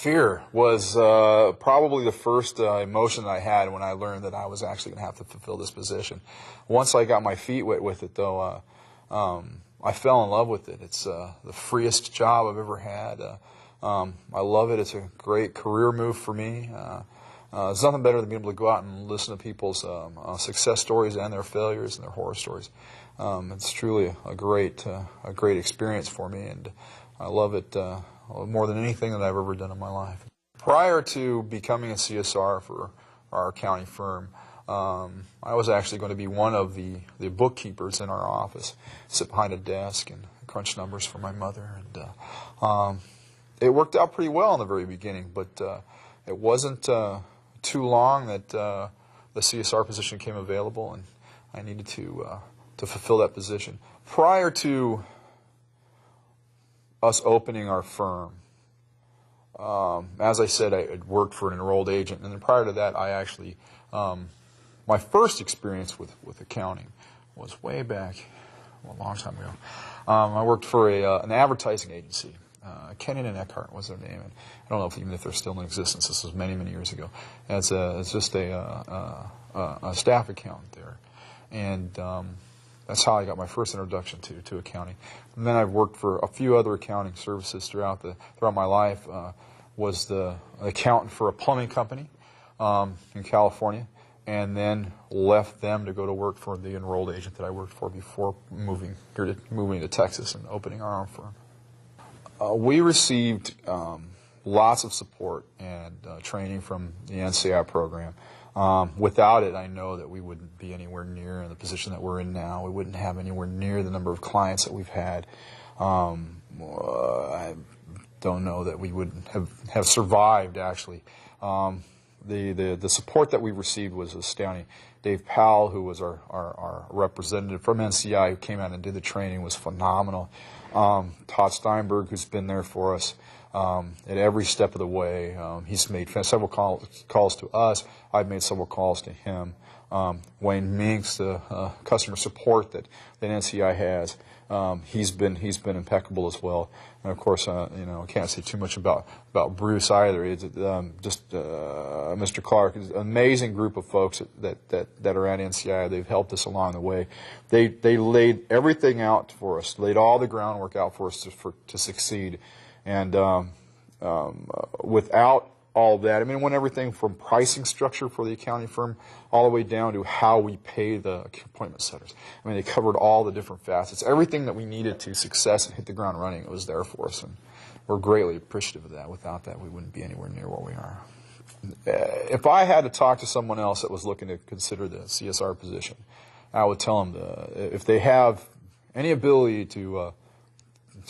Fear was probably the first emotion that I had when I learned that I was actually going to have to fulfill this position. Once I got my feet wet with it, though, I fell in love with it. It's the freest job I've ever had. I love it. It's a great career move for me. There's nothing better than being able to go out and listen to people's success stories and their failures and their horror stories. It's truly a great experience for me, and I love it more than anything that I've ever done in my life. Prior to becoming a CSR for our accounting firm, I was actually going to be one of the bookkeepers in our office, sit behind a desk and crunch numbers for my mother. And it worked out pretty well in the very beginning, but it wasn't too long that the CSR position came available, and I needed to fulfill that position. Prior to us opening our firm, as I said, I had worked for an enrolled agent, and then prior to that, I actually, my first experience with accounting was way back, a long time ago. I worked for an advertising agency. Kenyon and Eckhart was their name, and I don't know even if they're still in existence. This was many, many years ago. It's just a staff accountant there, and that's how I got my first introduction to accounting. And then I've worked for a few other accounting services throughout my life. Was the accountant for a plumbing company in California, and then left them to go to work for the enrolled agent that I worked for before moving to Texas and opening our own firm. We received lots of support and training from the NCI program. Without it, I know that we wouldn't be anywhere near the position that we're in now. We wouldn't have anywhere near the number of clients that we've had. I don't know that we would have survived, actually. The support that we received was astounding. Dave Powell, who was our representative from NCI, who came out and did the training, was phenomenal. Todd Steinberg, who's been there for us at every step of the way. He's made several calls to us. I've made several calls to him. Wayne Minks, the customer support that NCI has, he's been impeccable as well. And of course, I can't say too much about Bruce either. It's just Mr. Clark, an amazing group of folks that are at NCI. They've helped us along the way. They laid everything out for us, laid all the groundwork out for us to succeed. And without all that, I mean, when everything from pricing structure for the accounting firm all the way down to how we pay the appointment setters. I mean, they covered all the different facets. Everything that we needed to success and hit the ground running, it was there for us. And we're greatly appreciative of that. Without that, we wouldn't be anywhere near where we are. If I had to talk to someone else that was looking to consider the CSR position, I would tell them if they have any ability to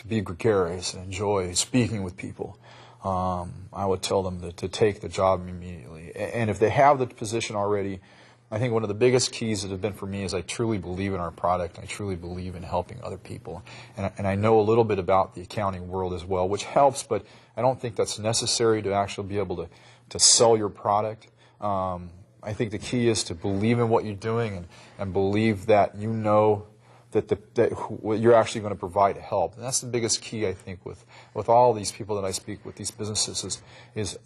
be gregarious and enjoy speaking with people, I would tell them to take the job immediately. And if they have the position already, I think one of the biggest keys that have been for me is I truly believe in our product. I truly believe in helping other people. And I know a little bit about the accounting world as well, which helps, but I don't think that's necessary to actually be able to sell your product. I think the key is to believe in what you're doing and believe that you know that you're actually going to provide help. And that's the biggest key, I think, with all these people that I speak with, these businesses, is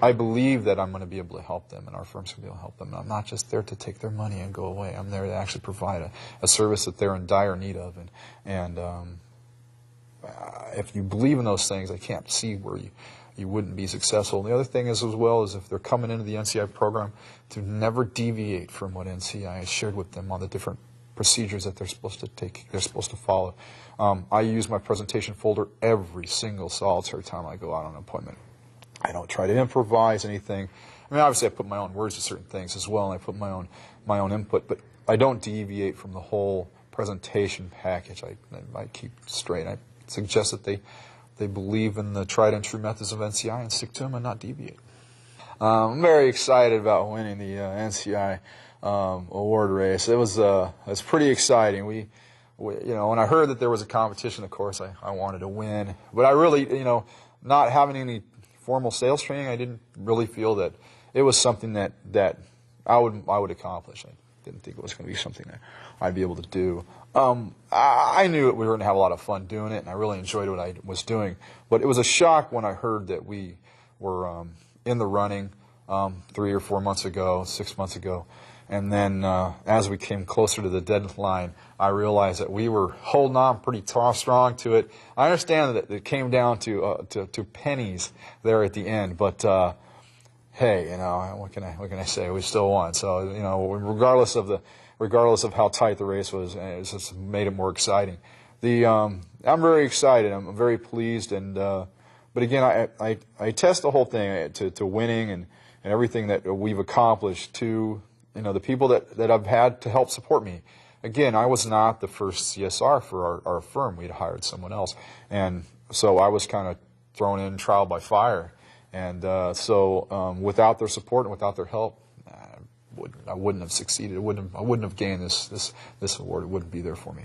I believe that I'm going to be able to help them, and our firm's going to be able to help them. And I'm not just there to take their money and go away. I'm there to actually provide a service that they're in dire need of. And if you believe in those things, I can't see where you wouldn't be successful. And the other thing is, as well, is if they're coming into the NCI program, to never deviate from what NCI has shared with them on the different procedures that they're supposed to take, they're supposed to follow. I use my presentation folder every single solitary time I go out on an appointment. I don't try to improvise anything. I mean, obviously I put my own words to certain things as well, and I put my own input, but I don't deviate from the whole presentation package. I keep straight. I suggest that they believe in the tried and true methods of NCI and stick to them and not deviate. I'm very excited about winning the NCI award race. It was pretty exciting. We when I heard that there was a competition, of course I wanted to win, but I really, not having any formal sales training, I didn't really feel that it was something that I would accomplish. Didn't think it was going to be something that I'd be able to do. I knew we were going to have a lot of fun doing it, and I really enjoyed what I was doing. But it was a shock when I heard that we were in the running 3 or 4 months ago, 6 months ago. And then as we came closer to the deadline, I realized that we were holding on pretty strong to it. I understand that it came down to pennies there at the end, but hey, what can I say? We still won. So regardless of how tight the race was, it just made it more exciting. I'm very excited. I'm very pleased, and but again, I test the whole thing to winning and everything that we've accomplished to the people that I've had to help support me. Again, I was not the first CSR for our firm. We'd hired someone else, and so I was kind of thrown in trial by fire. And so without their support and without their help, I wouldn't have succeeded. I wouldn't have gained this award. It wouldn't be there for me.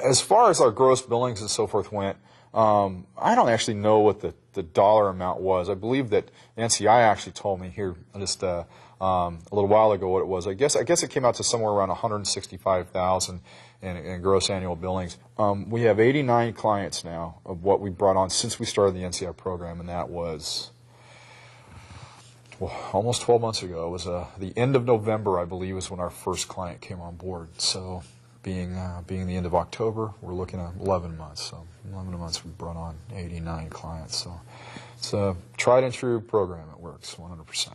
As far as our gross billings and so forth went, I don't actually know what the dollar amount was. I believe that NCI actually told me here just a little while ago what it was. I guess it came out to somewhere around $165,000 in gross annual billings. We have 89 clients now of what we brought on since we started the NCI program, and that was almost 12 months ago. It was the end of November, I believe, is when our first client came on board. So being the end of October, we're looking at 11 months. So 11 months we brought on 89 clients. So it's a tried and true program. It works 100%.